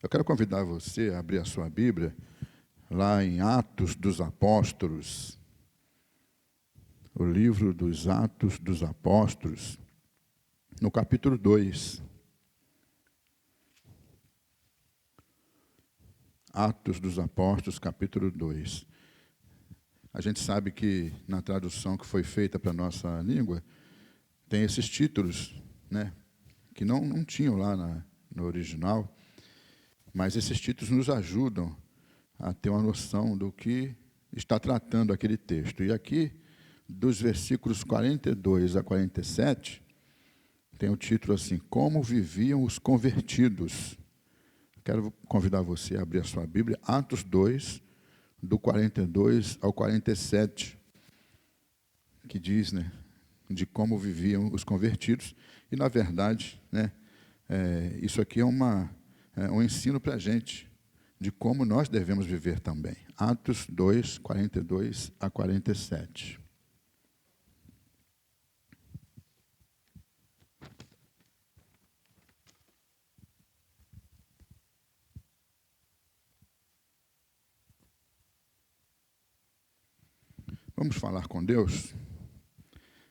Eu quero convidar você a abrir a sua Bíblia lá em Atos dos Apóstolos, o livro dos Atos dos Apóstolos, no capítulo 2. Atos dos Apóstolos, capítulo 2. A gente sabe que na tradução que foi feita para a nossa língua, tem esses títulos, né, que não tinham lá no original, mas esses títulos nos ajudam a ter uma noção do que está tratando aquele texto. E aqui, dos versículos 42 a 47, tem o título assim: Como viviam os convertidos. Quero convidar você a abrir a sua Bíblia, Atos 2, do 42 ao 47, que diz, né, de como viviam os convertidos. E, na verdade, né, isso aqui é um ensino para a gente de como nós devemos viver também. Atos 2, 42 a 47. Vamos falar com Deus?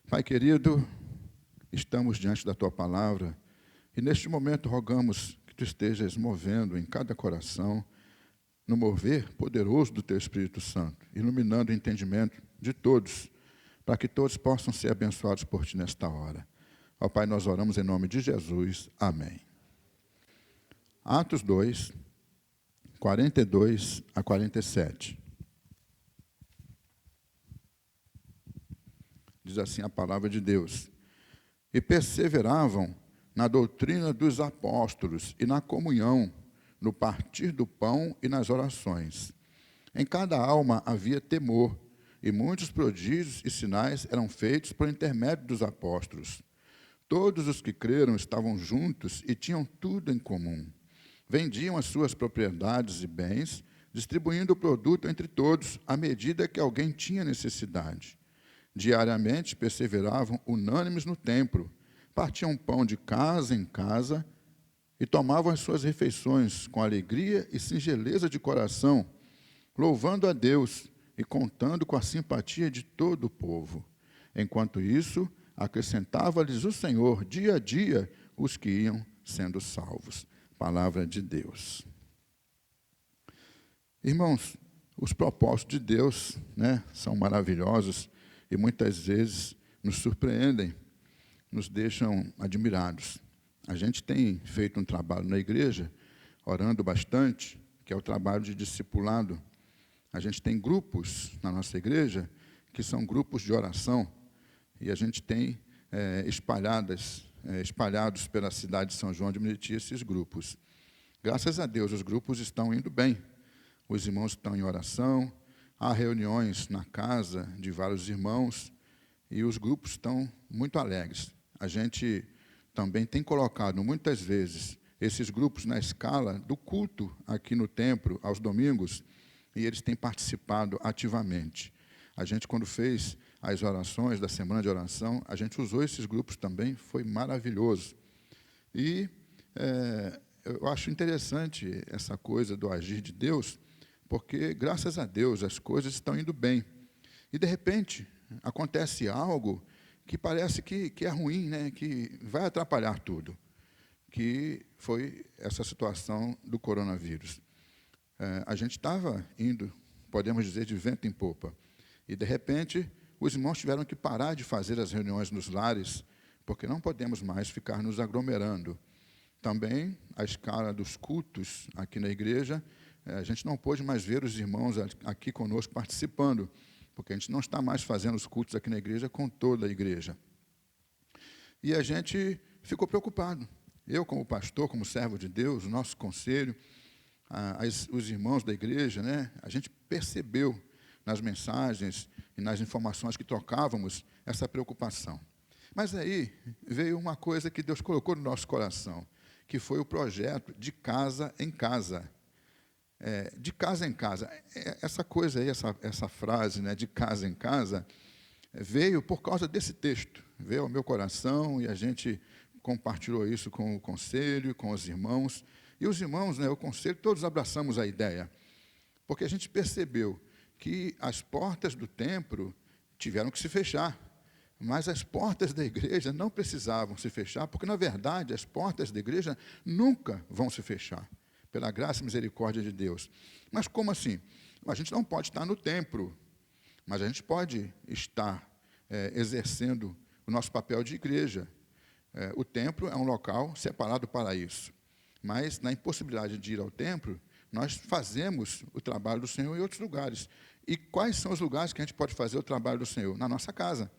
Pai querido, estamos diante da Tua palavra e, neste momento, rogamos que Tu estejas movendo em cada coração, no mover poderoso do Teu Espírito Santo, iluminando o entendimento de todos, para que todos possam ser abençoados por Ti nesta hora. Ó Pai, nós oramos em nome de Jesus. Amém. Atos 2, 42 a 47. Diz assim a palavra de Deus: E perseveravam na doutrina dos apóstolos e na comunhão, no partir do pão e nas orações. Em cada alma havia temor, e muitos prodígios e sinais eram feitos por intermédio dos apóstolos. Todos os que creram estavam juntos e tinham tudo em comum. Vendiam as suas propriedades e bens, distribuindo o produto entre todos, à medida que alguém tinha necessidade. Diariamente perseveravam unânimes no templo, partiam pão de casa em casa e tomavam as suas refeições com alegria e singeleza de coração, louvando a Deus e contando com a simpatia de todo o povo. Enquanto isso, acrescentava-lhes o Senhor dia a dia os que iam sendo salvos. Palavra de Deus. Irmãos, os propósitos de Deus, né, são maravilhosos e muitas vezes nos surpreendem, nos deixam admirados. A gente tem feito um trabalho na igreja, orando bastante, que é o trabalho de discipulado. A gente tem grupos na nossa igreja que são grupos de oração, e a gente tem espalhados pela cidade de São João de Meriti esses grupos. Graças a Deus, os grupos estão indo bem. Os irmãos estão em oração, há reuniões na casa de vários irmãos, e os grupos estão muito alegres. A gente também tem colocado, muitas vezes, esses grupos na escala do culto aqui no templo, aos domingos, e eles têm participado ativamente. A gente, quando fez as orações da semana de oração, a gente usou esses grupos também, foi maravilhoso. E eu acho interessante essa coisa do agir de Deus, porque, graças a Deus, as coisas estão indo bem. E, de repente, acontece algo que parece que é ruim, né? Que vai atrapalhar tudo, que foi essa situação do coronavírus. A gente estava indo, podemos dizer, de vento em popa, e, de repente, os irmãos tiveram que parar de fazer as reuniões nos lares, porque não podemos mais ficar nos aglomerando. Também, a escala dos cultos aqui na igreja, a gente não pôde mais ver os irmãos aqui conosco participando, porque a gente não está mais fazendo os cultos aqui na igreja com toda a igreja. E a gente ficou preocupado. Eu, como pastor, como servo de Deus, o nosso conselho, os irmãos da igreja, né, a gente percebeu nas mensagens e nas informações que trocávamos essa preocupação. Mas aí veio uma coisa que Deus colocou no nosso coração, que foi o projeto de casa em casa. De casa em casa. Essa coisa aí, essa frase, né, de casa em casa, veio por causa desse texto. Veio ao meu coração e a gente compartilhou isso com o conselho, com os irmãos, E os irmãos, o conselho, todos abraçamos a ideia, porque a gente percebeu que as portas do templo tiveram que se fechar, mas as portas da igreja não precisavam se fechar, porque, na verdade, as portas da igreja nunca vão se fechar, pela graça e misericórdia de Deus. Mas como assim? A gente não pode estar no templo, mas a gente pode estar exercendo o nosso papel de igreja. O templo é um local separado para isso, mas na impossibilidade de ir ao templo, nós fazemos o trabalho do Senhor em outros lugares. E quais são os lugares que a gente pode fazer o trabalho do Senhor? Na nossa casa.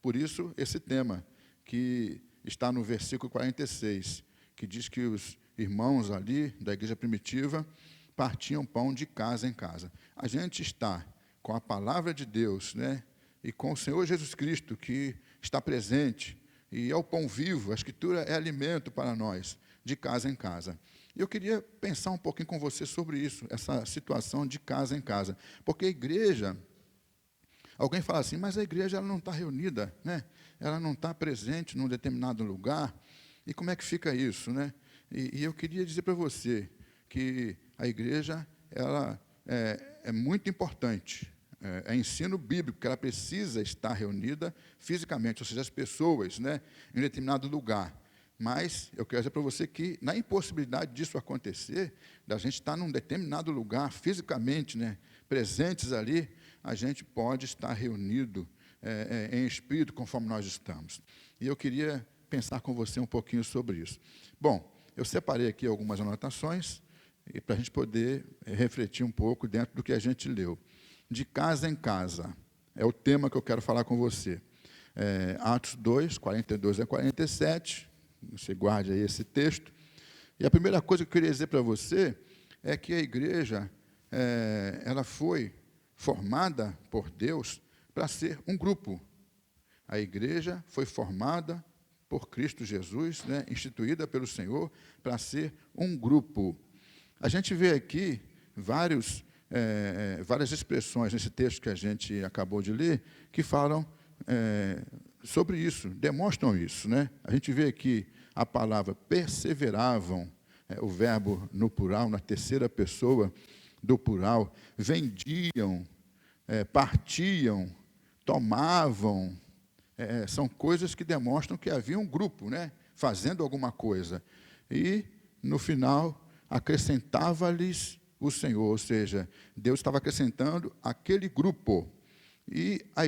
Por isso, esse tema, que está no versículo 46, que diz que os irmãos ali da igreja primitiva partiam pão de casa em casa. A gente está com a palavra de Deus, e com o Senhor Jesus Cristo, que está presente, e é o pão vivo, a Escritura é alimento para nós, de casa em casa. E eu queria pensar um pouquinho com você sobre isso, essa situação de casa em casa. Porque a igreja, alguém fala assim, mas a igreja ela não está reunida, ela não está presente num determinado lugar. E como é que fica isso? E eu queria dizer para você que a igreja ela é muito importante. É ensino bíblico, que ela precisa estar reunida fisicamente, ou seja, as pessoas em determinado lugar. Mas eu quero dizer para você que, na impossibilidade disso acontecer, da gente estar num determinado lugar, fisicamente, presentes ali, a gente pode estar reunido em espírito, conforme nós estamos. E eu queria pensar com você um pouquinho sobre isso. Bom, eu separei aqui algumas anotações, para a gente poder refletir um pouco dentro do que a gente leu. De casa em casa, é o tema que eu quero falar com você. Atos 2, 42 a 47, você guarde aí esse texto. E a primeira coisa que eu queria dizer para você é que a igreja, ela foi formada por Deus para ser um grupo. A igreja foi formada por Cristo Jesus, instituída pelo Senhor, para ser um grupo. A gente vê aqui várias expressões nesse texto que a gente acabou de ler, que falam sobre isso, demonstram isso. A gente vê aqui a palavra perseveravam, o verbo no plural, na terceira pessoa do plural, vendiam, partiam, tomavam. São coisas que demonstram que havia um grupo, fazendo alguma coisa. E, no final, acrescentava-lhes o Senhor, ou seja, Deus estava acrescentando aquele grupo. E a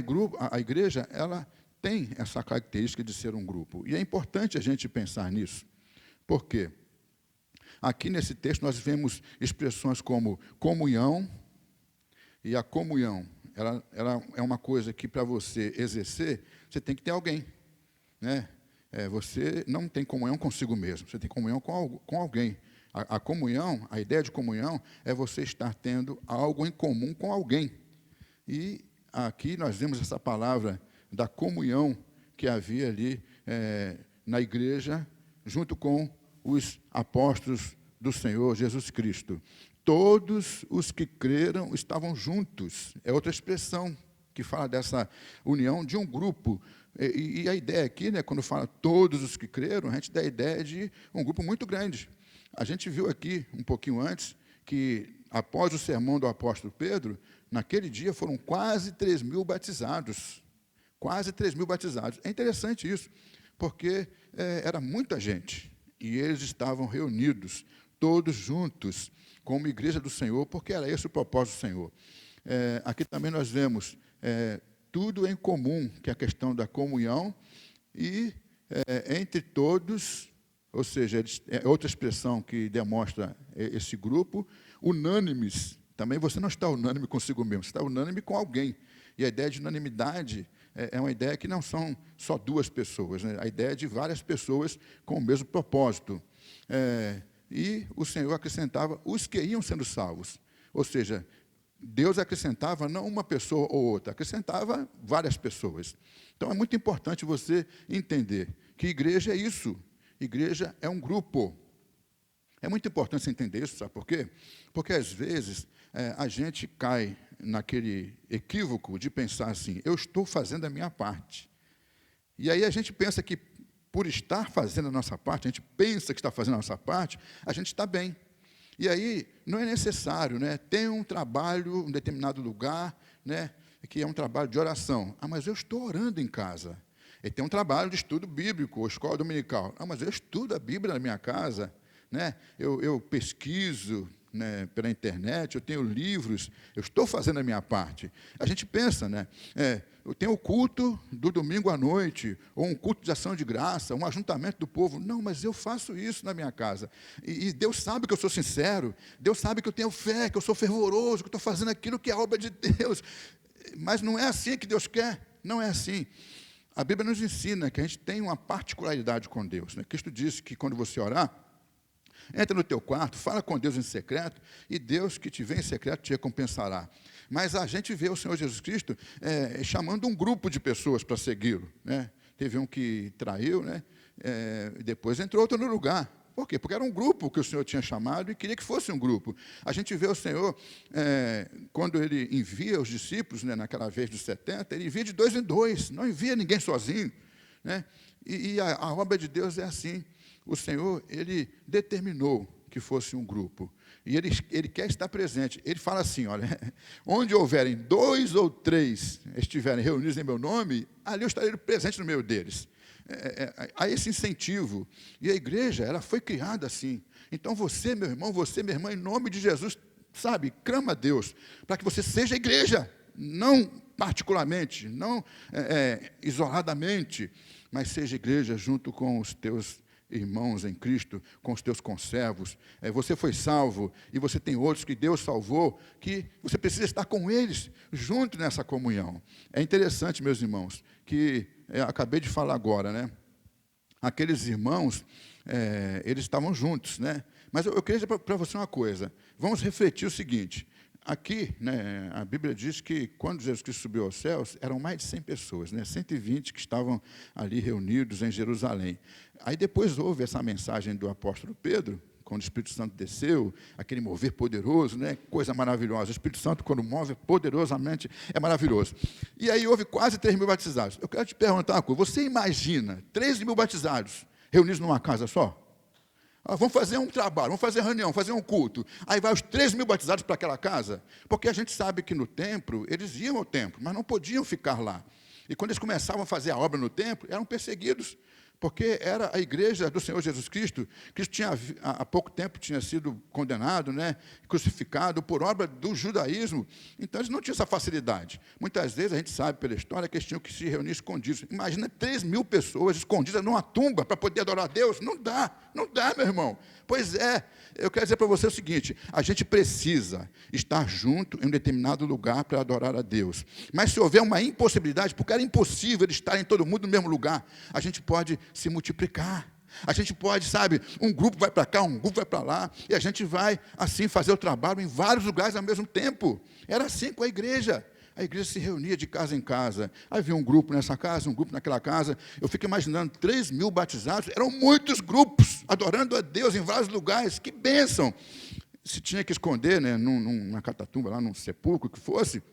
igreja, ela tem essa característica de ser um grupo. E é importante a gente pensar nisso. Por quê? Aqui nesse texto nós vemos expressões como comunhão, e a comunhão, ela é uma coisa que para você exercer, você tem que ter alguém. Você não tem comunhão consigo mesmo, você tem comunhão com alguém. A comunhão, a ideia de comunhão, é você estar tendo algo em comum com alguém. E aqui nós vemos essa palavra da comunhão que havia ali na igreja, junto com os apóstolos do Senhor Jesus Cristo. Todos os que creram estavam juntos. É outra expressão que fala dessa união de um grupo. E a ideia aqui, quando fala todos os que creram, a gente dá a ideia de um grupo muito grande. A gente viu aqui, um pouquinho antes, que após o sermão do apóstolo Pedro, naquele dia foram quase 3.000 batizados. Quase 3.000 batizados. É interessante isso, porque era muita gente. E eles estavam reunidos, todos juntos, como igreja do Senhor, porque era esse o propósito do Senhor. Aqui também nós vemos tudo em comum, que é a questão da comunhão, e entre todos, ou seja, é outra expressão que demonstra esse grupo, unânimes. Também você não está unânime consigo mesmo, você está unânime com alguém. E a ideia de unanimidade é uma ideia que não são só duas pessoas, a ideia é de várias pessoas com o mesmo propósito. E o Senhor acrescentava os que iam sendo salvos. Ou seja, Deus acrescentava não uma pessoa ou outra, acrescentava várias pessoas. Então, é muito importante você entender que igreja é isso. Igreja é um grupo. É muito importante você entender isso, sabe por quê? Porque, às vezes, a gente cai naquele equívoco de pensar assim, eu estou fazendo a minha parte. E aí a gente pensa que, por estar fazendo a nossa parte, a gente pensa que está fazendo a nossa parte, a gente está bem. E aí, não é necessário, né, ter um trabalho em um determinado lugar, né, que é um trabalho de oração. Ah, mas eu estou orando em casa. E tem um trabalho de estudo bíblico, ou escola dominical. Ah, mas eu estudo a Bíblia na minha casa, né, eu pesquiso, né, pela internet, eu tenho livros, eu estou fazendo a minha parte. A gente pensa, né, eu tenho o culto do domingo à noite, ou um culto de ação de graça, um ajuntamento do povo. Não, mas eu faço isso na minha casa. E Deus sabe que eu sou sincero, Deus sabe que eu tenho fé, que eu sou fervoroso, que eu estou fazendo aquilo que é obra de Deus. Mas não é assim que Deus quer, não é assim. A Bíblia nos ensina que a gente tem uma particularidade com Deus, né? Cristo disse que quando você orar, entra no teu quarto, fala com Deus em secreto, e Deus que te vê em secreto te recompensará. Mas a gente vê o Senhor Jesus Cristo chamando um grupo de pessoas para segui-lo, né? Teve um que traiu, né? Depois entrou outro no lugar. Por quê? Porque era um grupo que o Senhor tinha chamado e queria que fosse um grupo. A gente vê o Senhor, quando Ele envia os discípulos, né, naquela vez dos 70, Ele envia de 2 em 2, não envia ninguém sozinho, né? E a obra de Deus é assim. O Senhor, Ele determinou que fosse um grupo. E Ele quer estar presente. Ele fala assim, olha, onde houverem 2 ou 3 estiverem reunidos em meu nome, ali eu estarei presente no meio deles. Há esse incentivo. E a igreja, ela foi criada assim. Então você, meu irmão, você, minha irmã, em nome de Jesus, sabe, clama a Deus, para que você seja igreja, não particularmente, não isoladamente, mas seja igreja junto com os teus irmãos em Cristo, com os teus conservos. Você foi salvo e você tem outros que Deus salvou, que você precisa estar com eles, junto nessa comunhão. É interessante, meus irmãos, que acabei de falar agora, né? Aqueles irmãos, eles estavam juntos, né? Mas eu queria dizer para você uma coisa. Vamos refletir o seguinte. Aqui, né, a Bíblia diz que quando Jesus Cristo subiu aos céus, eram mais de 100 pessoas, né, 120 que estavam ali reunidos em Jerusalém. Aí depois houve essa mensagem do apóstolo Pedro, quando o Espírito Santo desceu, aquele mover poderoso, né, coisa maravilhosa. O Espírito Santo, quando move poderosamente, é maravilhoso. E aí houve quase 3 mil batizados. Eu quero te perguntar uma coisa. Você imagina 3 mil batizados reunidos numa casa só? Vamos fazer um trabalho, vamos fazer reunião, fazer um culto. Aí vai os 3 mil batizados para aquela casa. Porque a gente sabe que no templo, eles iam ao templo, mas não podiam ficar lá. E quando eles começavam a fazer a obra no templo, eram perseguidos. Porque era a igreja do Senhor Jesus Cristo. Cristo tinha, há pouco tempo tinha sido condenado, né, crucificado por obra do judaísmo. Então, eles não tinham essa facilidade. Muitas vezes, a gente sabe pela história que eles tinham que se reunir escondidos. Imagina 3 mil pessoas escondidas numa tumba para poder adorar a Deus. Não dá, meu irmão. Pois é, eu quero dizer para você o seguinte, a gente precisa estar junto em um determinado lugar para adorar a Deus. Mas se houver uma impossibilidade, porque era impossível eles estarem todo mundo no mesmo lugar, a gente pode se multiplicar. A gente pode, sabe, um grupo vai para cá, um grupo vai para lá, e a gente vai, assim, fazer o trabalho em vários lugares ao mesmo tempo. Era assim com a igreja. A igreja se reunia de casa em casa. Aí havia um grupo nessa casa, um grupo naquela casa. Eu fico imaginando 3 mil batizados. Eram muitos grupos, adorando a Deus em vários lugares. Que bênção! Se tinha que esconder, né, numa catatumba, lá num sepulcro, que fosse,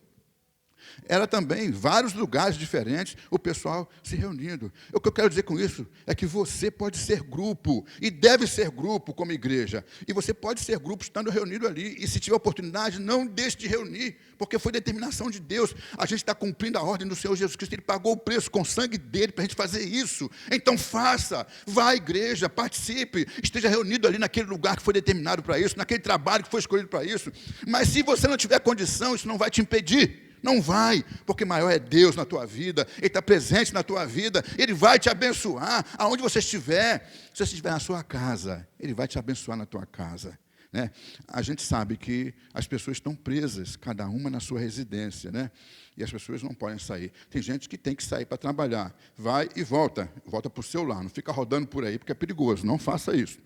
era também vários lugares diferentes, o pessoal se reunindo. O que eu quero dizer com isso é que você pode ser grupo, e deve ser grupo como igreja. E você pode ser grupo estando reunido ali. E se tiver oportunidade, não deixe de reunir, porque foi determinação de Deus. A gente está cumprindo a ordem do Senhor Jesus Cristo. Ele pagou o preço com o sangue dele para a gente fazer isso. Então faça, vá à igreja, participe, esteja reunido ali naquele lugar que foi determinado para isso, naquele trabalho que foi escolhido para isso. Mas se você não tiver condição, isso não vai te impedir. Não vai, porque maior é Deus na tua vida, Ele está presente na tua vida, Ele vai te abençoar, aonde você estiver. Se você estiver na sua casa, Ele vai te abençoar na tua casa, né? A gente sabe que as pessoas estão presas, cada uma na sua residência, né? E as pessoas não podem sair. Tem gente que tem que sair para trabalhar, vai e volta para o seu lar, não fica rodando por aí, porque é perigoso, não faça isso.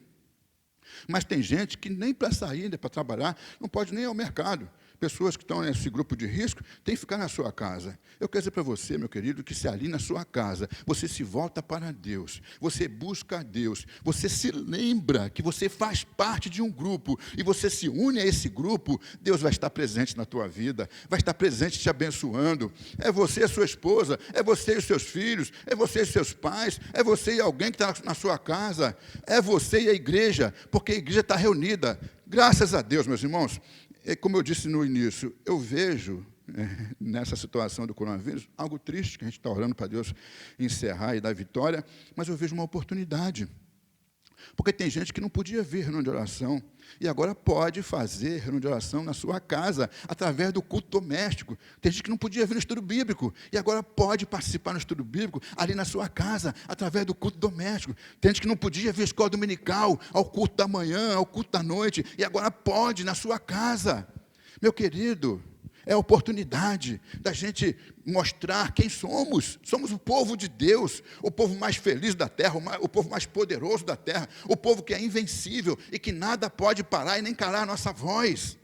Mas tem gente que nem para sair, nem para trabalhar, não pode nem ir ao mercado. Pessoas que estão nesse grupo de risco têm que ficar na sua casa. Eu quero dizer para você, meu querido, que se ali na sua casa, você se volta para Deus, você busca a Deus, você se lembra que você faz parte de um grupo e você se une a esse grupo, Deus vai estar presente na tua vida, vai estar presente te abençoando. É você e a sua esposa, é você e os seus filhos, é você e os seus pais, é você e alguém que está na sua casa, é você e a igreja, porque a igreja está reunida. Graças a Deus, meus irmãos. Como eu disse no início, eu vejo nessa situação do coronavírus algo triste, que a gente está orando para Deus encerrar e dar vitória, mas eu vejo uma oportunidade. Porque tem gente que não podia vir reunião de oração, e agora pode fazer reunião de oração na sua casa, através do culto doméstico. Tem gente que não podia vir no estudo bíblico, e agora pode participar no estudo bíblico, ali na sua casa, através do culto doméstico. Tem gente que não podia vir à escola dominical, ao culto da manhã, ao culto da noite, e agora pode na sua casa. Meu querido, é a oportunidade da gente mostrar quem somos. Somos o povo de Deus, o povo mais feliz da terra, o povo mais poderoso da terra, o povo que é invencível e que nada pode parar e nem calar a nossa voz.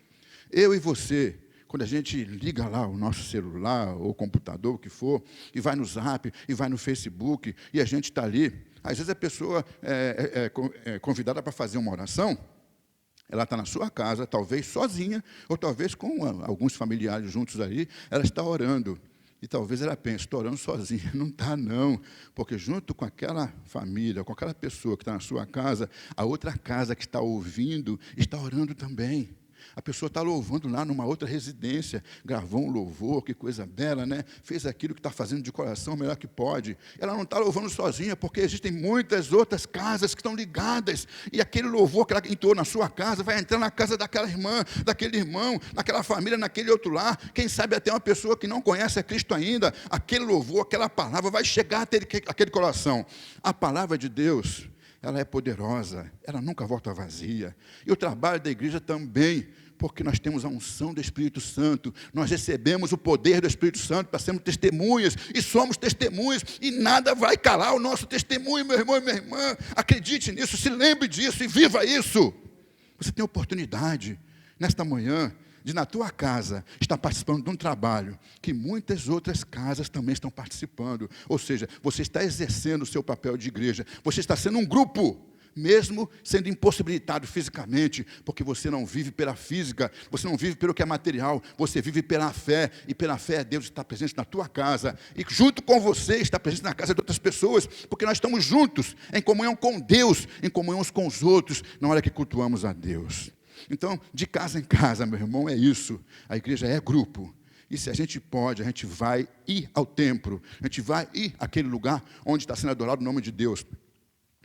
Eu e você, quando a gente liga lá o nosso celular ou computador, o que for, e vai no Zap, e vai no Facebook, e a gente está ali, às vezes a pessoa é convidada para fazer uma oração. Ela está na sua casa, talvez sozinha, ou talvez com alguns familiares juntos ali, ela está orando. E talvez ela pense, estou orando sozinha. Não está, não. Porque junto com aquela família, com aquela pessoa que está na sua casa, a outra casa que está ouvindo, está orando também. A pessoa está louvando lá numa outra residência, gravou um louvor, que coisa bela, né? Fez aquilo que está fazendo de coração o melhor que pode. Ela não está louvando sozinha, porque existem muitas outras casas que estão ligadas, e aquele louvor que ela entrou na sua casa, vai entrar na casa daquela irmã, daquele irmão, naquela família, naquele outro lar, quem sabe até uma pessoa que não conhece a Cristo ainda, aquele louvor, aquela palavra vai chegar até aquele coração. A palavra de Deus, ela é poderosa, ela nunca volta vazia. E o trabalho da igreja também, porque nós temos a unção do Espírito Santo, nós recebemos o poder do Espírito Santo para sermos testemunhas, e somos testemunhas, e nada vai calar o nosso testemunho, meu irmão e minha irmã. Acredite nisso, se lembre disso e viva isso. Você tem a oportunidade, nesta manhã, de na tua casa estar participando de um trabalho que muitas outras casas também estão participando. Ou seja, você está exercendo o seu papel de igreja, você está sendo um grupo, mesmo sendo impossibilitado fisicamente, porque você não vive pela física, você não vive pelo que é material, você vive pela fé, e pela fé Deus está presente na tua casa, e junto com você está presente na casa de outras pessoas, porque nós estamos juntos, em comunhão com Deus, em comunhão uns com os outros, na hora que cultuamos a Deus. Então, de casa em casa, meu irmão, é isso. A igreja é grupo. E se a gente pode, a gente vai ir ao templo, a gente vai ir àquele lugar onde está sendo adorado o nome de Deus.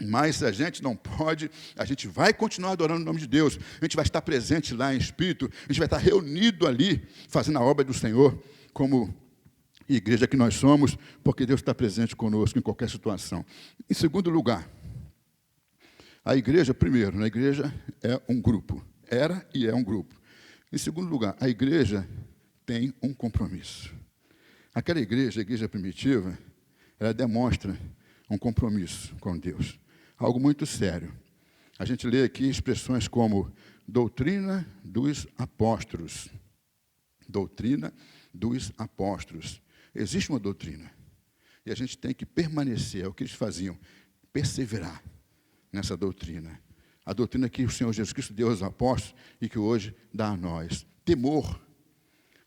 Mas se a gente não pode, a gente vai continuar adorando o nome de Deus. A gente vai estar presente lá em espírito, a gente vai estar reunido ali, fazendo a obra do Senhor, como igreja que nós somos, porque Deus está presente conosco em qualquer situação. Em segundo lugar, a igreja, primeiro, a igreja é um grupo. Era e é um grupo. Em segundo lugar, a igreja tem um compromisso. Aquela igreja, a igreja primitiva, ela demonstra um compromisso com Deus. Algo muito sério. A gente lê aqui expressões como doutrina dos apóstolos. Doutrina dos apóstolos. Existe uma doutrina. E a gente tem que permanecer, é o que eles faziam, perseverar nessa doutrina. A doutrina que o Senhor Jesus Cristo deu aos apóstolos e que hoje dá a nós. Temor.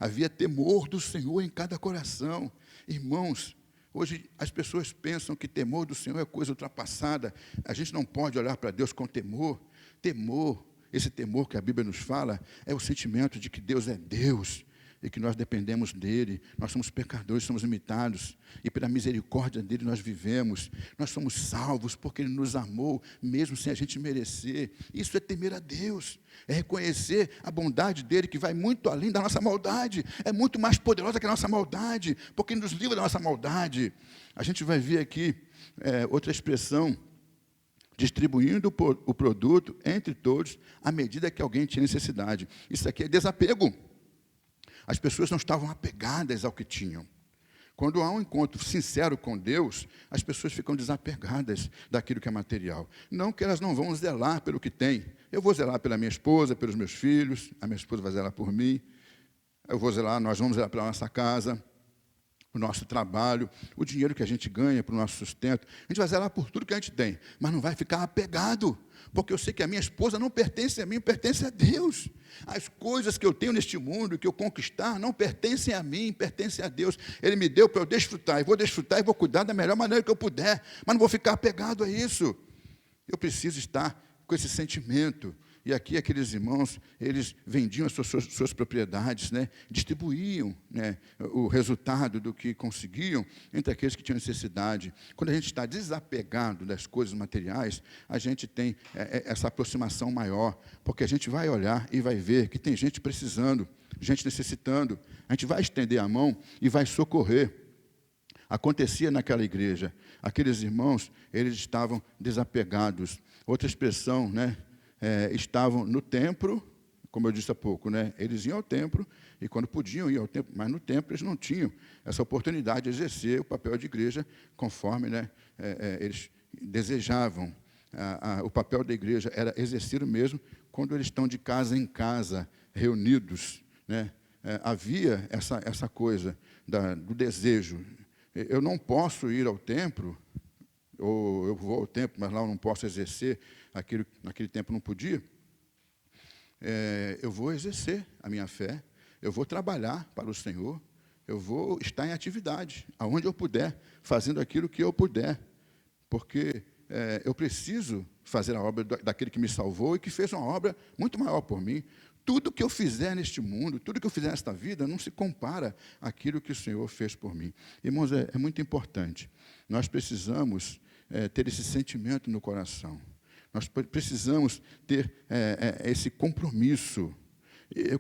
Havia temor do Senhor em cada coração. Irmãos, hoje as pessoas pensam que temor do Senhor é coisa ultrapassada. A gente não pode olhar para Deus com temor. Temor, esse temor que a Bíblia nos fala, é o sentimento de que Deus é Deus e que nós dependemos dEle. Nós somos pecadores, somos limitados, e pela misericórdia dEle nós vivemos. Nós somos salvos porque Ele nos amou, mesmo sem a gente merecer. Isso é temer a Deus, é reconhecer a bondade dEle, que vai muito além da nossa maldade, é muito mais poderosa que a nossa maldade, porque Ele nos livra da nossa maldade. A gente vai ver aqui outra expressão, distribuindo o produto entre todos, à medida que alguém tinha necessidade. Isso aqui é desapego. As pessoas não estavam apegadas ao que tinham. Quando há um encontro sincero com Deus, as pessoas ficam desapegadas daquilo que é material. Não que elas não vão zelar pelo que têm. Eu vou zelar pela minha esposa, pelos meus filhos, a minha esposa vai zelar por mim. eu vou zelar, nós vamos zelar pela nossa casa, o nosso trabalho, o dinheiro que a gente ganha para o nosso sustento. A gente vai zelar por tudo que a gente tem, mas não vai ficar apegado, porque eu sei que a minha esposa não pertence a mim, pertence a Deus. As coisas que eu tenho neste mundo, que eu conquistar, não pertencem a mim, pertencem a Deus. Ele me deu para eu desfrutar e vou cuidar da melhor maneira que eu puder, mas não vou ficar apegado a isso. Eu preciso estar com esse sentimento. E aqui aqueles irmãos, eles vendiam as suas propriedades, né? Distribuíam, né, o resultado do que conseguiam entre aqueles que tinham necessidade. Quando a gente está desapegado das coisas materiais, a gente tem essa aproximação maior, porque a gente vai olhar e vai ver que tem gente precisando, gente necessitando. A gente vai estender a mão e vai socorrer. Acontecia naquela igreja. Aqueles irmãos, eles estavam desapegados. Outra expressão, né? Estavam no templo, como eu disse há pouco, né? Eles iam ao templo, e quando podiam ir ao templo, mas no templo eles não tinham essa oportunidade de exercer o papel de igreja conforme, né, eles desejavam. O papel da igreja era exercer o mesmo quando eles estão de casa em casa, reunidos, né? Havia essa coisa do desejo. Eu não posso ir ao templo, ou eu vou ao templo, mas lá eu não posso exercer aquilo que naquele tempo não podia. Eu vou exercer a minha fé, eu vou trabalhar para o Senhor, eu vou estar em atividade, aonde eu puder, fazendo aquilo que eu puder, porque eu preciso fazer a obra daquele que me salvou e que fez uma obra muito maior por mim. Tudo que eu fizer neste mundo, tudo que eu fizer nesta vida, não se compara àquilo que o Senhor fez por mim. Irmãos, é muito importante. Nós precisamos ter esse sentimento no coração. Nós precisamos ter esse compromisso.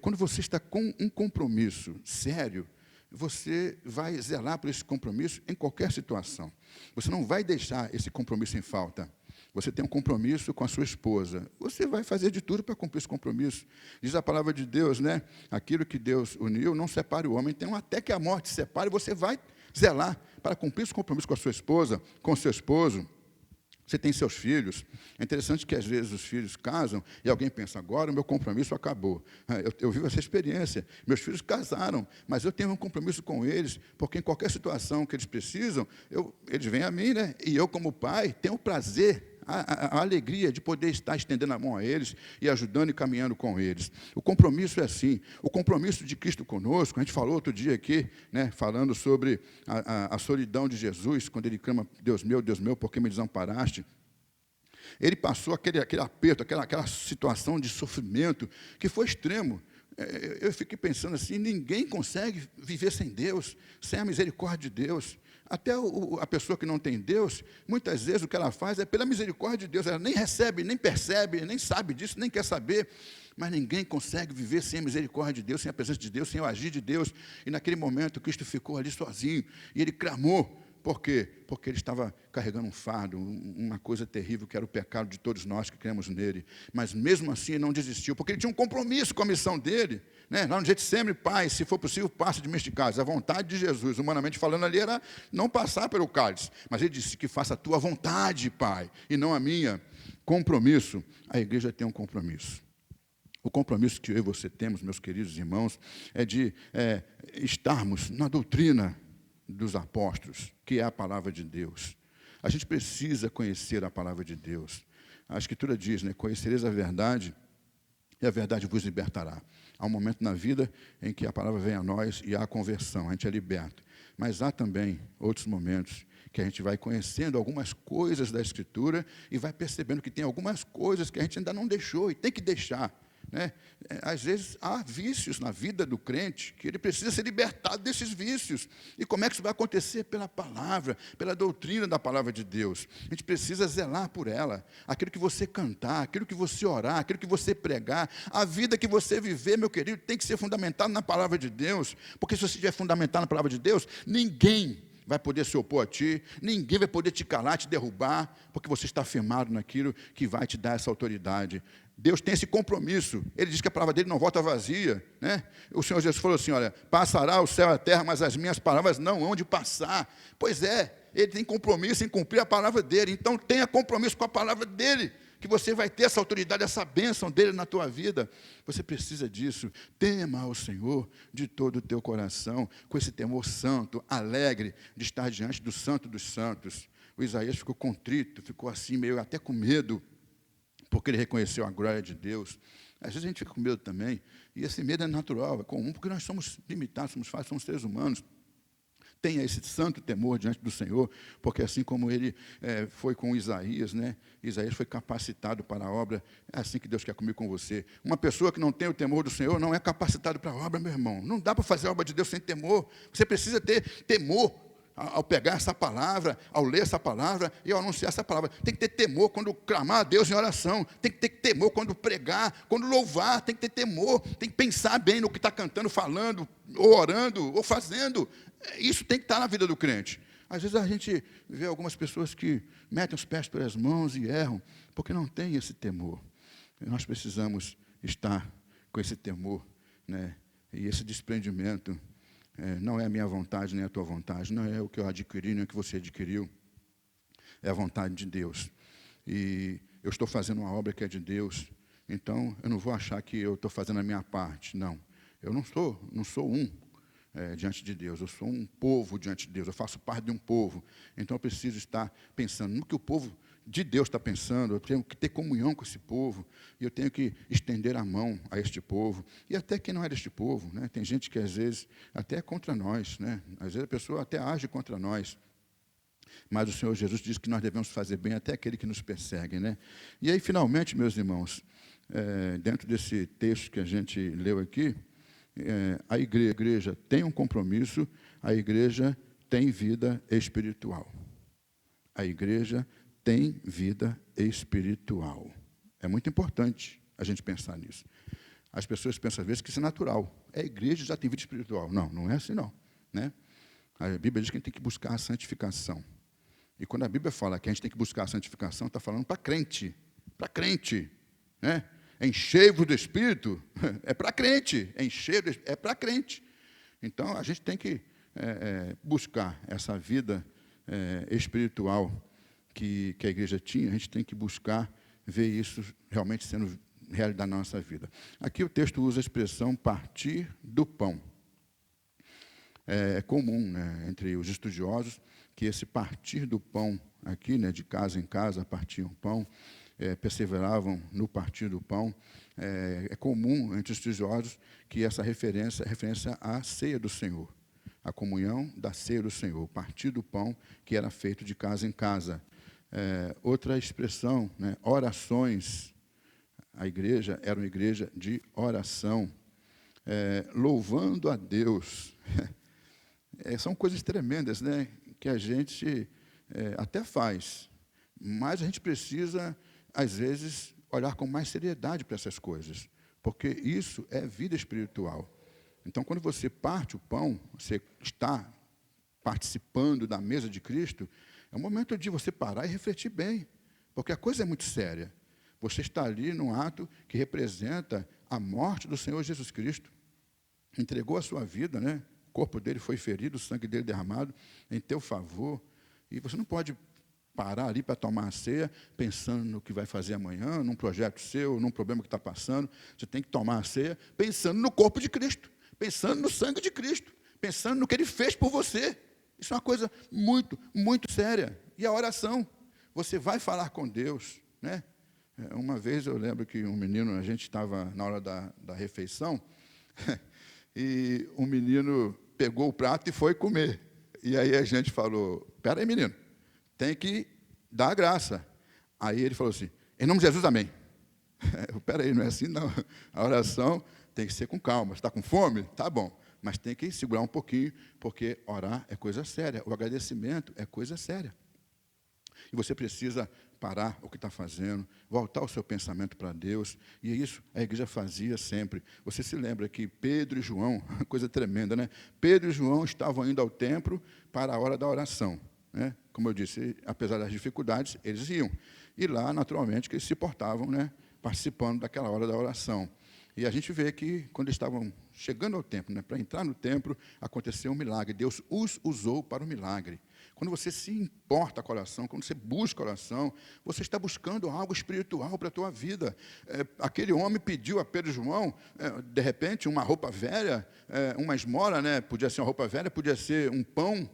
Quando você está com um compromisso sério, você vai zelar por esse compromisso em qualquer situação. Você não vai deixar esse compromisso em falta. Você tem um compromisso com a sua esposa. Você vai fazer de tudo para cumprir esse compromisso. Diz a palavra de Deus, né? Aquilo que Deus uniu, não separe o homem. Então, até que a morte separe, você vai zelar para cumprir esse compromisso com a sua esposa, com o seu esposo. Você tem seus filhos. É interessante que, às vezes, os filhos casam e alguém pensa, agora o meu compromisso acabou. Eu vivo essa experiência. Meus filhos casaram, mas eu tenho um compromisso com eles, porque em qualquer situação que eles precisam, eles vêm a mim, né? E eu, como pai, tenho o prazer, a alegria de poder estar estendendo a mão a eles e ajudando e caminhando com eles. O compromisso é assim. O compromisso de Cristo conosco, a gente falou outro dia aqui, né, falando sobre a solidão de Jesus, quando ele clama, Deus meu, por que me desamparaste? Ele passou aquele aperto, aquela situação de sofrimento que foi extremo. Eu fiquei pensando assim, ninguém consegue viver sem Deus, sem a misericórdia de Deus. Até a pessoa que não tem Deus, muitas vezes o que ela faz é pela misericórdia de Deus. Ela nem recebe, nem percebe, nem sabe disso, nem quer saber. Mas ninguém consegue viver sem a misericórdia de Deus, sem a presença de Deus, sem o agir de Deus. E naquele momento, Cristo ficou ali sozinho. E ele clamou. Por quê? Porque ele estava carregando um fardo, uma coisa terrível, que era o pecado de todos nós que cremos nele. Mas mesmo assim ele não desistiu, porque ele tinha um compromisso com a missão dele. Né? Lá no Getsemane, Pai, se for possível, passe de mim este cálice. A vontade de Jesus, humanamente falando ali, era não passar pelo cálice. Mas ele disse que faça a tua vontade, Pai, e não a minha. Compromisso. A igreja tem um compromisso. O compromisso que eu e você temos, meus queridos irmãos, é de estarmos na doutrina dos apóstolos, que é a palavra de Deus. A gente precisa conhecer a palavra de Deus. A Escritura diz, né, conhecereis a verdade, e a verdade vos libertará. Há um momento na vida em que a palavra vem a nós e há a conversão, a gente é liberto. Mas há também outros momentos que a gente vai conhecendo algumas coisas da Escritura e vai percebendo que tem algumas coisas que a gente ainda não deixou e tem que deixar. Né? Às vezes há vícios na vida do crente que ele precisa ser libertado desses vícios. E como é que isso vai acontecer? Pela palavra, pela doutrina da palavra de Deus. A gente precisa zelar por ela. Aquilo que você cantar, aquilo que você orar, aquilo que você pregar, a vida que você viver, meu querido, tem que ser fundamentado na palavra de Deus. Porque se você estiver fundamentado na palavra de Deus, ninguém vai poder se opor a ti, ninguém vai poder te calar, te derrubar, porque você está firmado naquilo que vai te dar essa autoridade. Deus tem esse compromisso. Ele diz que a palavra dele não volta vazia. Né? O Senhor Jesus falou assim, olha, passará o céu e a terra, mas as minhas palavras não hão de passar. Pois é, ele tem compromisso em cumprir a palavra dele, então tenha compromisso com a palavra dele. que você vai ter essa autoridade, essa bênção dele na tua vida. Você precisa disso. Tema ao Senhor de todo o teu coração, com esse temor santo, alegre de estar diante do Santo dos Santos. O Isaías ficou contrito, ficou assim, meio até com medo, porque ele reconheceu a glória de Deus. Às vezes a gente fica com medo também, e esse medo é natural, é comum, porque nós somos limitados, somos falhos, somos seres humanos. Tenha esse santo temor diante do Senhor, porque assim como ele foi com Isaías, né? Isaías foi capacitado para a obra, é assim que Deus quer comigo com você. Uma pessoa que não tem o temor do Senhor não é capacitado para a obra, meu irmão. Não dá para fazer a obra de Deus sem temor. Você precisa ter temor ao pegar essa palavra, ao ler essa palavra e ao anunciar essa palavra. Tem que ter temor quando clamar a Deus em oração. Tem que ter temor quando pregar, quando louvar. Tem que ter temor. Tem que pensar bem no que está cantando, falando, ou orando, ou fazendo. Isso tem que estar na vida do crente. Às vezes a gente vê algumas pessoas que metem os pés pelas mãos e erram, porque não tem esse temor. Nós precisamos estar com esse temor, né? E esse desprendimento. Não é a minha vontade, nem a tua vontade, não é o que eu adquiri, nem o que você adquiriu, é a vontade de Deus. E eu estou fazendo uma obra que é de Deus, então eu não vou achar que eu estou fazendo a minha parte, não. Eu não sou diante de Deus, eu sou um povo diante de Deus, eu faço parte de um povo, então eu preciso estar pensando no que o povo de Deus está pensando, eu tenho que ter comunhão com esse povo, e eu tenho que estender a mão a este povo, e até quem não é deste povo, né? Tem gente que às vezes até é contra nós, né? Às vezes a pessoa até age contra nós, mas o Senhor Jesus diz que nós devemos fazer bem até aquele que nos persegue, né? E aí, finalmente, meus irmãos, dentro desse texto que a gente leu aqui, a igreja tem um compromisso, a igreja tem vida espiritual. A igreja tem vida espiritual. É muito importante a gente pensar nisso. As pessoas pensam, às vezes, que isso é natural. A igreja já tem vida espiritual. Não, não é assim, não. Né? A Bíblia diz que a gente tem que buscar a santificação. E quando a Bíblia fala que a gente tem que buscar a santificação, está falando para crente. Para crente. Né? Encher-vos do Espírito é para crente. É para crente. Então, a gente tem que buscar essa vida espiritual que a igreja tinha, a gente tem que buscar ver isso realmente sendo realidade na nossa vida. Aqui o texto usa a expressão partir do pão. É comum, né, entre os estudiosos que esse partir do pão aqui, né, de casa em casa, partiam pão, perseveravam no partir do pão. É comum entre os estudiosos que essa referência é referência à ceia do Senhor, a comunhão da ceia do Senhor, o partir do pão que era feito de casa em casa. Outra expressão, né, orações. A igreja era uma igreja de oração, louvando a Deus. São coisas tremendas, né, que a gente até faz, mas a gente precisa, às vezes, olhar com mais seriedade para essas coisas, porque isso é vida espiritual. Então, quando você parte o pão, você está participando da mesa de Cristo, é um momento de você parar e refletir bem, porque a coisa é muito séria. Você está ali num ato que representa a morte do Senhor Jesus Cristo. Entregou a sua vida, né? O corpo dele foi ferido, o sangue dele derramado em teu favor. E você não pode parar ali para tomar a ceia, pensando no que vai fazer amanhã, num projeto seu, num problema que está passando. Você tem que tomar a ceia pensando no corpo de Cristo, pensando no sangue de Cristo, pensando no que ele fez por você. Isso é uma coisa muito, muito séria. E a oração, você vai falar com Deus, né? Uma vez eu lembro que um menino, a gente estava na hora da refeição, e um menino pegou o prato e foi comer. E aí a gente falou, espera aí, menino, tem que dar a graça. Aí ele falou assim, em nome de Jesus, amém. Espera aí, não é assim não. A oração tem que ser com calma. Você está com fome? Tá bom. Mas tem que segurar um pouquinho, porque orar é coisa séria. O agradecimento é coisa séria. E você precisa parar o que está fazendo, voltar o seu pensamento para Deus. E isso a igreja fazia sempre. Você se lembra que Pedro e João, coisa tremenda, né? Pedro e João estavam indo ao templo para a hora da oração, né? Como eu disse, apesar das dificuldades, eles iam. E lá, naturalmente, que eles se portavam, né, participando daquela hora da oração. E a gente vê que, quando eles estavam chegando ao templo, né, para entrar no templo, aconteceu um milagre. Deus os usou para o milagre. Quando você se importa com a oração, quando você busca a oração, você está buscando algo espiritual para a tua vida. Aquele homem pediu a Pedro e João, de repente, uma roupa velha, uma esmola, né? Podia ser uma roupa velha, podia ser um pão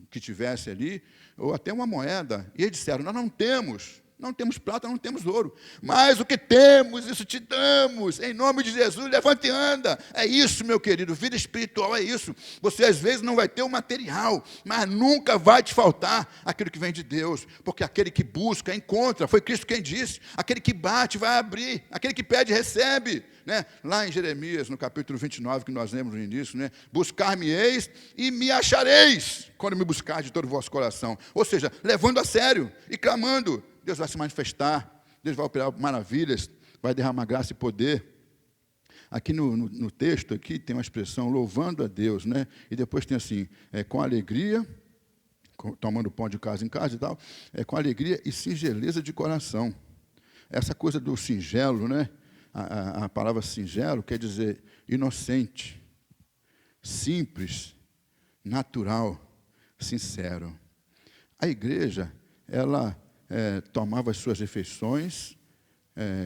que tivesse ali, ou até uma moeda. E eles disseram, nós não temos prata, não temos ouro, mas o que temos, isso te damos, em nome de Jesus, levante e anda. É isso, meu querido, vida espiritual é isso. Você às vezes não vai ter o material, mas nunca vai te faltar aquilo que vem de Deus, porque aquele que busca, encontra, foi Cristo quem disse, aquele que bate, vai abrir, aquele que pede, recebe. Né? Lá em Jeremias, no capítulo 29, que nós lemos no início, né? Buscar-me-eis e me achareis, quando me buscar de todo o vosso coração. Ou seja, levando a sério e clamando, Deus vai se manifestar, Deus vai operar maravilhas, vai derramar graça e poder. Aqui no texto aqui tem uma expressão, louvando a Deus, né? E depois tem assim, com alegria, tomando pão de casa em casa e tal, com alegria e singeleza de coração. Essa coisa do singelo, né? A palavra singelo quer dizer inocente, simples, natural, sincero. A igreja, ela tomava as suas refeições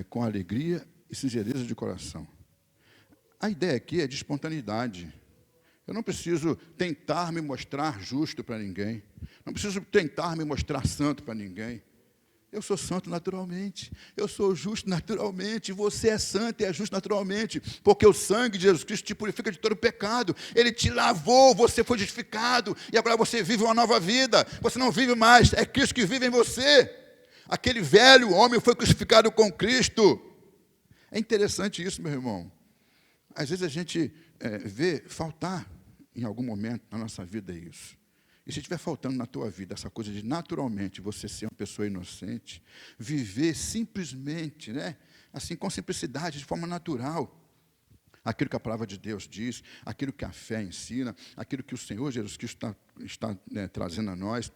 com alegria e singeleza de coração. A ideia aqui é de espontaneidade. Eu não preciso tentar me mostrar justo para ninguém. Não preciso tentar me mostrar santo para ninguém. Eu sou santo naturalmente, eu sou justo naturalmente, você é santo e é justo naturalmente, porque o sangue de Jesus Cristo te purifica de todo pecado, Ele te lavou, você foi justificado, e agora você vive uma nova vida, você não vive mais, é Cristo que vive em você. Aquele velho homem foi crucificado com Cristo. É interessante isso, meu irmão. Às vezes a gente vê faltar em algum momento na nossa vida isso. E se estiver faltando na tua vida essa coisa de naturalmente você ser uma pessoa inocente, viver simplesmente, né, assim, com simplicidade, de forma natural, aquilo que a palavra de Deus diz, aquilo que a fé ensina, aquilo que o Senhor Jesus Cristo está trazendo a nós,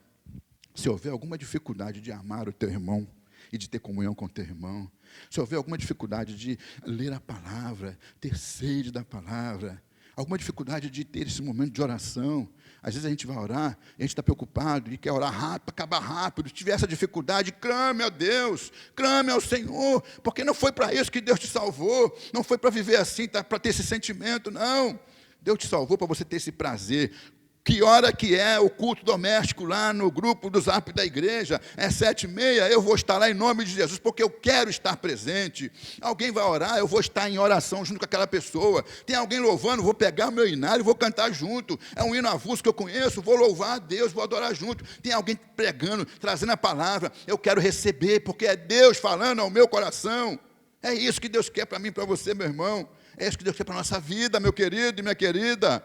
se houver alguma dificuldade de amar o teu irmão e de ter comunhão com o teu irmão, se houver alguma dificuldade de ler a palavra, ter sede da palavra, alguma dificuldade de ter esse momento de oração. Às vezes a gente vai orar, e a gente está preocupado e quer orar rápido, acabar rápido. Se tiver essa dificuldade, clame a Deus, clame ao Senhor, porque não foi para isso que Deus te salvou, não foi para viver assim, para ter esse sentimento, não. Deus te salvou para você ter esse prazer. Que hora que é o culto doméstico lá no grupo do Zap da igreja? É 7h30, eu vou estar lá em nome de Jesus, porque eu quero estar presente. Alguém vai orar, eu vou estar em oração junto com aquela pessoa. Tem alguém louvando, vou pegar o meu hinário e vou cantar junto. É um hino avulso que eu conheço, vou louvar a Deus, vou adorar junto. Tem alguém pregando, trazendo a palavra, eu quero receber, porque é Deus falando ao meu coração. É isso que Deus quer para mim e para você, meu irmão. É isso que Deus quer para a nossa vida, meu querido e minha querida.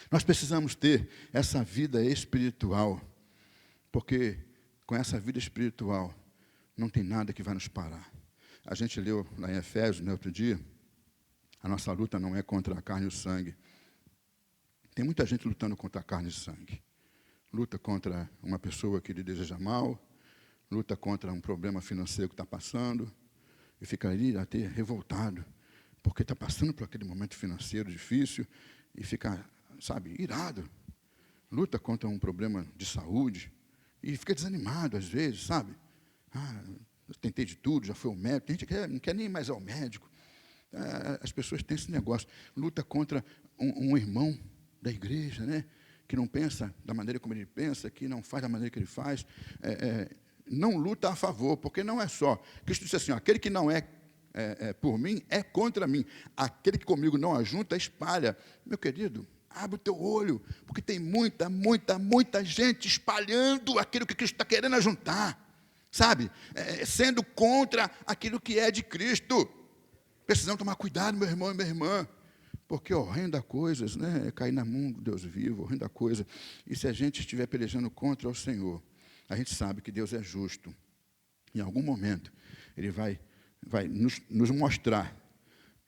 Nós precisamos ter essa vida espiritual, porque com essa vida espiritual não tem nada que vai nos parar. A gente leu lá em Efésios, no outro dia, a nossa luta não é contra a carne e o sangue. Tem muita gente lutando contra a carne e o sangue. Luta contra uma pessoa que lhe deseja mal, luta contra um problema financeiro que está passando, e fica ali até revoltado, porque está passando por aquele momento financeiro difícil, e fica, sabe, irado, luta contra um problema de saúde e fica desanimado às vezes, sabe? Eu tentei de tudo, já fui ao médico, tem gente que não quer nem mais ao médico. As pessoas têm esse negócio, luta contra um irmão da igreja, né? Que não pensa da maneira como ele pensa, que não faz da maneira que ele faz, não luta a favor, porque não é só. Cristo disse assim, aquele que não é por mim, é contra mim. Aquele que comigo não ajunta, espalha. Meu querido, abre o teu olho, porque tem muita gente espalhando aquilo que Cristo está querendo ajuntar, sabe? Sendo contra aquilo que é de Cristo. Precisamos tomar cuidado, meu irmão e minha irmã, porque horrenda coisas, né? Cair na mão do Deus vivo, horrenda coisa. E se a gente estiver pelejando contra o Senhor, a gente sabe que Deus é justo. Em algum momento, Ele vai nos mostrar.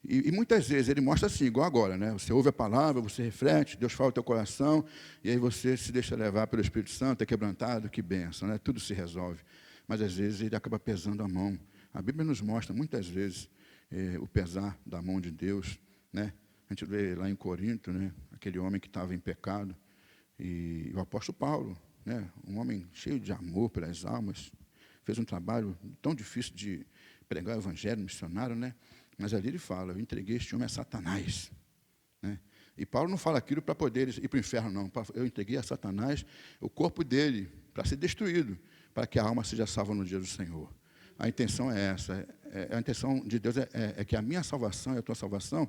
E muitas vezes Ele mostra assim, igual agora, né? Você ouve a palavra, você reflete, Deus fala ao teu coração, e aí você se deixa levar pelo Espírito Santo, é quebrantado, que bênção, né? Tudo se resolve. Mas às vezes Ele acaba pesando a mão. A Bíblia nos mostra muitas vezes o pesar da mão de Deus, né? A gente vê lá em Corinto, né? Aquele homem que estava em pecado, e o apóstolo Paulo né? Um homem cheio de amor pelas almas, fez um trabalho tão difícil de pregar o evangelho missionário, né? Mas ali ele fala, eu entreguei este homem a Satanás, né? E Paulo não fala aquilo para poder ir para o inferno, não. Eu entreguei a Satanás o corpo dele para ser destruído, para que a alma seja salva no dia do Senhor. A intenção é essa. A intenção de Deus é que a minha salvação e a tua salvação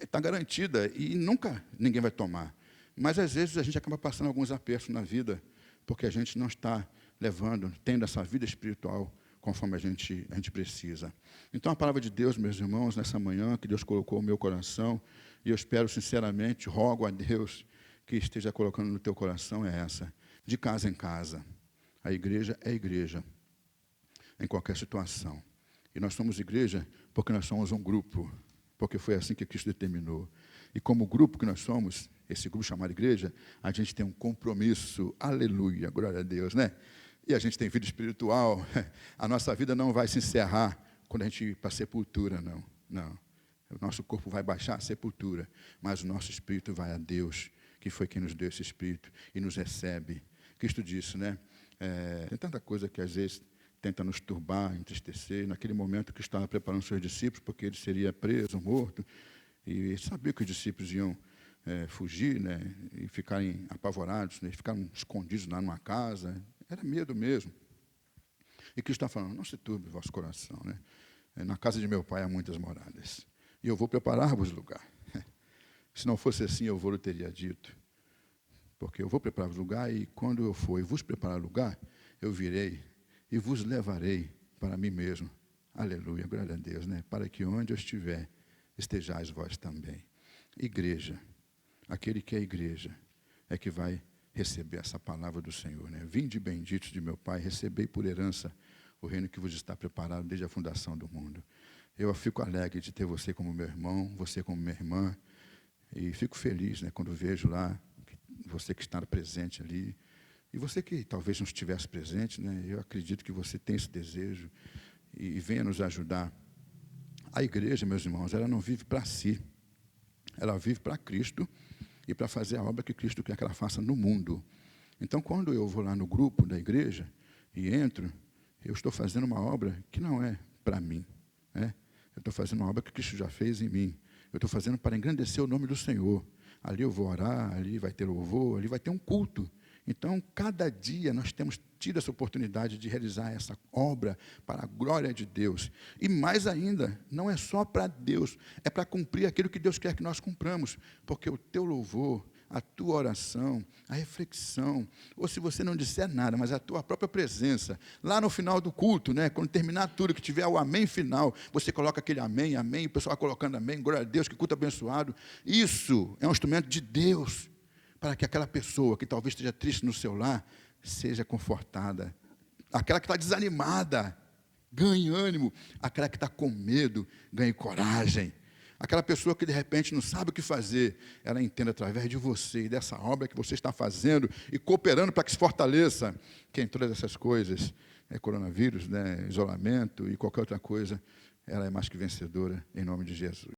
está garantida e nunca ninguém vai tomar. Mas, às vezes, a gente acaba passando alguns apertos na vida, porque a gente não está tendo essa vida espiritual conforme a gente precisa. Então, a palavra de Deus, meus irmãos, nessa manhã, que Deus colocou no meu coração, e eu espero sinceramente, rogo a Deus que esteja colocando no teu coração, é essa: de casa em casa. A igreja é igreja, em qualquer situação. E nós somos igreja porque nós somos um grupo, porque foi assim que Cristo determinou. E como grupo que nós somos, esse grupo chamado igreja, a gente tem um compromisso, aleluia, glória a Deus, né? E a gente tem vida espiritual. A nossa vida não vai se encerrar quando a gente ir para a sepultura, não. Não. O nosso corpo vai baixar à sepultura, mas o nosso espírito vai a Deus, que foi quem nos deu esse espírito e nos recebe. Cristo disse, né? Tem tanta coisa que às vezes tenta nos turbar, entristecer. Naquele momento que estava preparando os seus discípulos, porque ele seria preso, morto, e sabia que os discípulos iam fugir, né? E ficarem apavorados, né? Ficaram escondidos lá numa casa. Era medo mesmo. E Cristo está falando, não se turbe o vosso coração, né? Na casa de meu pai há muitas moradas, e eu vou preparar-vos lugar. Se não fosse assim, eu vou lhe teria dito. Porque eu vou preparar-vos lugar, e quando eu for e vos preparar lugar, eu virei e vos levarei para mim mesmo. Aleluia, glória a Deus, né? Para que onde eu estiver, estejais vós também. Igreja, aquele que é igreja, é que vai receber essa palavra do Senhor, né? Vinde benditos de meu Pai, recebei por herança o reino que vos está preparado desde a fundação do mundo. Eu fico alegre de ter você como meu irmão, você como minha irmã, e fico feliz, né, quando vejo lá você que está presente ali, e você que talvez não estivesse presente, né, eu acredito que você tem esse desejo e venha nos ajudar. A igreja, meus irmãos, ela não vive para si, ela vive para Cristo e para fazer a obra que Cristo quer que ela faça no mundo. Então, quando eu vou lá no grupo da igreja e entro, eu estou fazendo uma obra que não é para mim, né? Eu estou fazendo uma obra que Cristo já fez em mim. Eu estou fazendo para engrandecer o nome do Senhor. Ali eu vou orar, ali vai ter louvor, ali vai ter um culto. Então, cada dia nós temos tido essa oportunidade de realizar essa obra para a glória de Deus. E mais ainda, não é só para Deus, é para cumprir aquilo que Deus quer que nós cumpramos. Porque o teu louvor, a tua oração, a reflexão, ou se você não disser nada, mas a tua própria presença, lá no final do culto, né, quando terminar tudo, que tiver o amém final, você coloca aquele amém, amém, o pessoal vai colocando amém, glória a Deus, que culto abençoado. Isso é um instrumento de Deus, para que aquela pessoa que talvez esteja triste no seu lar, seja confortada. Aquela que está desanimada, ganhe ânimo. Aquela que está com medo, ganhe coragem. Aquela pessoa que de repente não sabe o que fazer, ela entenda através de você e dessa obra que você está fazendo e cooperando para que se fortaleça. Que em todas essas coisas, coronavírus, né, isolamento e qualquer outra coisa, ela é mais que vencedora, em nome de Jesus.